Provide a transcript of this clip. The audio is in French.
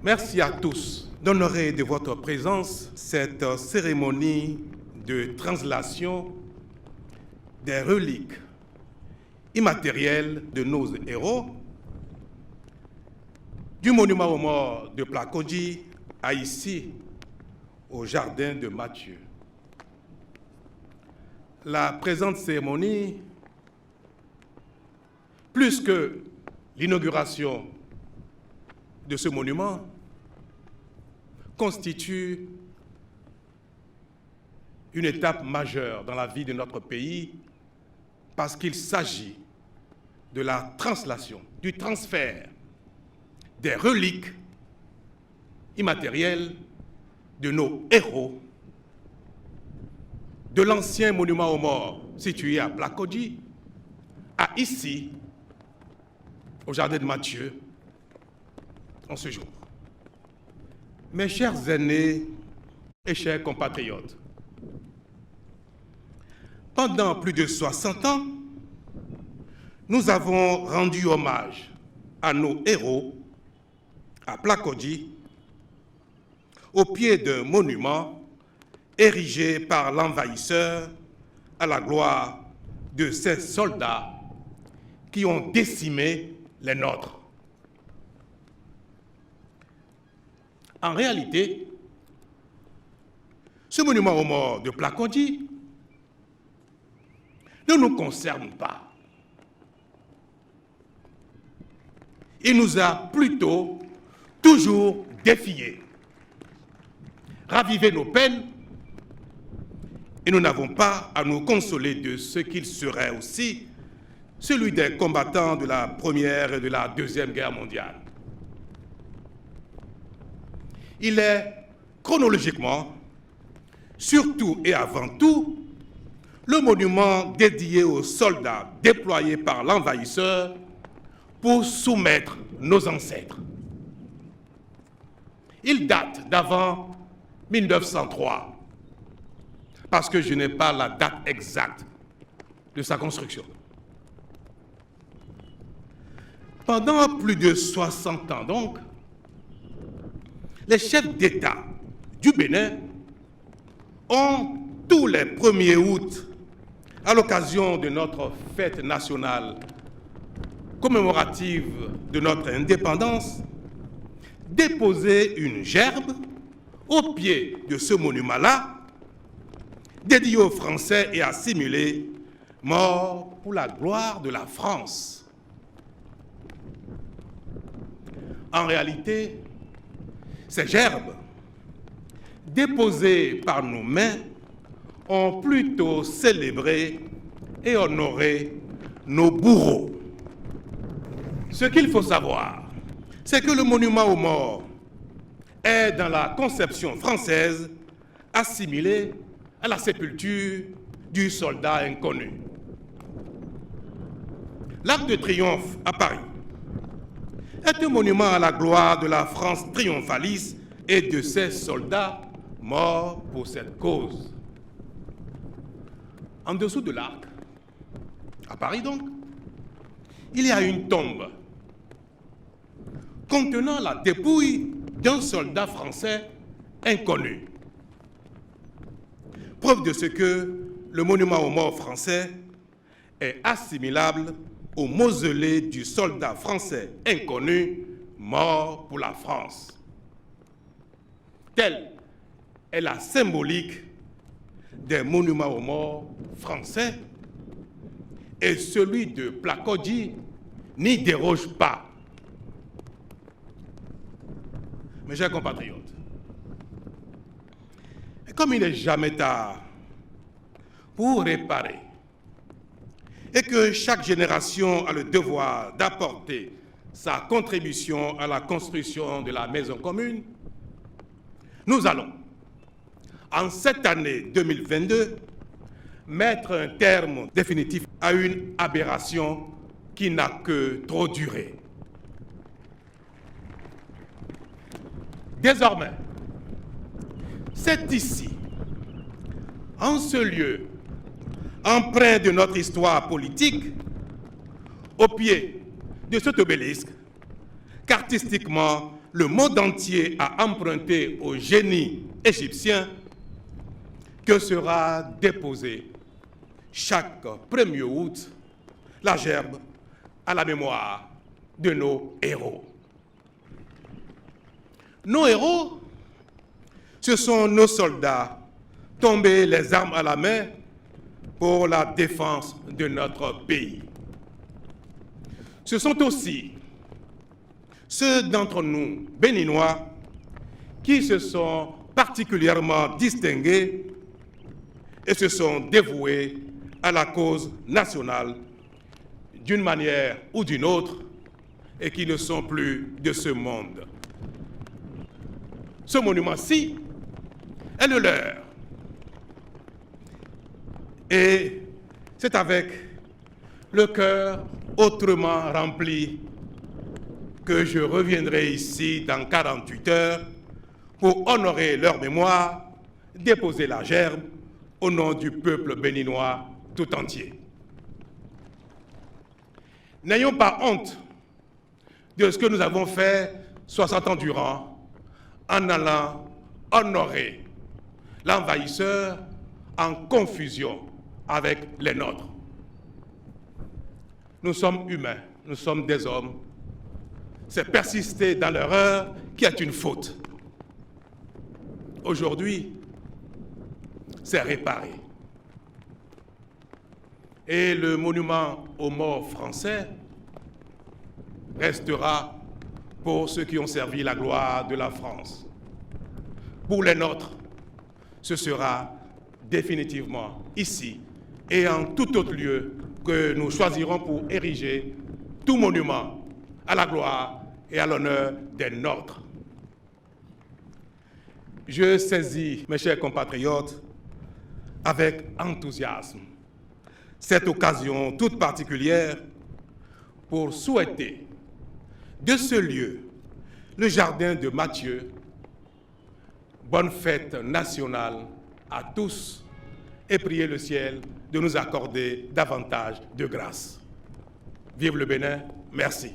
Merci à tous d'honorer de votre présence cette cérémonie de translation des reliques immatérielles de nos héros du monument aux morts de Plakodji à ici, au jardin de Mathieu. La présente cérémonie, plus que l'inauguration de ce monument, constitue une étape majeure dans la vie de notre pays parce qu'il s'agit de la translation, du transfert des reliques immatérielles de nos héros de l'ancien monument aux morts situé à Plakodji à ici, au jardin de Mathieu, en ce jour. Mes chers aînés et chers compatriotes, pendant plus de 60 ans, nous avons rendu hommage à nos héros à Plakodji au pied d'un monument érigé par l'envahisseur à la gloire de ces soldats qui ont décimé les nôtres. En réalité, ce monument aux morts de Plakodji ne nous concerne pas. Il nous a plutôt toujours défiés, ravivé nos peines, et nous n'avons pas à nous consoler de ce qu'il serait aussi celui des combattants de la Première et de la Deuxième Guerre mondiale. Il est chronologiquement, surtout et avant tout, le monument dédié aux soldats déployés par l'envahisseur pour soumettre nos ancêtres. Il date d'avant 1903, parce que je n'ai pas la date exacte de sa construction. Pendant plus de 60 ans donc, les chefs d'État du Bénin ont, tous les 1er août, à l'occasion de notre fête nationale commémorative de notre indépendance, déposé une gerbe au pied de ce monument-là, dédié aux Français et assimilés, morts pour la gloire de la France. En réalité, ces gerbes, déposées par nos mains, ont plutôt célébré et honoré nos bourreaux. Ce qu'il faut savoir, c'est que le monument aux morts est, dans la conception française, assimilé à la sépulture du soldat inconnu. L'Arc de Triomphe à Paris est un monument à la gloire de la France triomphaliste et de ses soldats morts pour cette cause. En dessous de l'arc, à Paris donc, il y a une tombe contenant la dépouille d'un soldat français inconnu. Preuve de ce que le monument aux morts français est assimilable au mausolée du soldat français inconnu mort pour la France. Telle est la symbolique des monuments aux morts français, et celui de Plakodji n'y déroge pas. Mes chers compatriotes, comme il n'est jamais tard pour réparer, et que chaque génération a le devoir d'apporter sa contribution à la construction de la maison commune, nous allons, en cette année 2022, mettre un terme définitif à une aberration qui n'a que trop duré. Désormais, c'est ici, en ce lieu, empreint de notre histoire politique, au pied de cet obélisque, qu'artistiquement le monde entier a emprunté au génie égyptien que sera déposé chaque 1er août la gerbe à la mémoire de nos héros. Nos héros, ce sont nos soldats tombés les armes à la main pour la défense de notre pays. Ce sont aussi ceux d'entre nous, béninois, qui se sont particulièrement distingués et se sont dévoués à la cause nationale d'une manière ou d'une autre et qui ne sont plus de ce monde. Ce monument-ci est le leur. Et c'est avec le cœur autrement rempli que je reviendrai ici dans 48 heures pour honorer leur mémoire, déposer la gerbe au nom du peuple béninois tout entier. N'ayons pas honte de ce que nous avons fait 60 ans durant en allant honorer l'envahisseur en confusion avec les nôtres. Nous sommes humains, nous sommes des hommes. C'est persister dans l'erreur qui est une faute. Aujourd'hui, c'est réparé. Et le monument aux morts français restera pour ceux qui ont servi la gloire de la France. Pour les nôtres, ce sera définitivement ici et en tout autre lieu que nous choisirons pour ériger tout monument à la gloire et à l'honneur des nôtres. Je saisis, mes chers compatriotes, avec enthousiasme cette occasion toute particulière pour souhaiter de ce lieu, le jardin de Mathieu, bonne fête nationale à tous et prier le ciel de nous accorder davantage de grâce. Vive le Bénin, merci.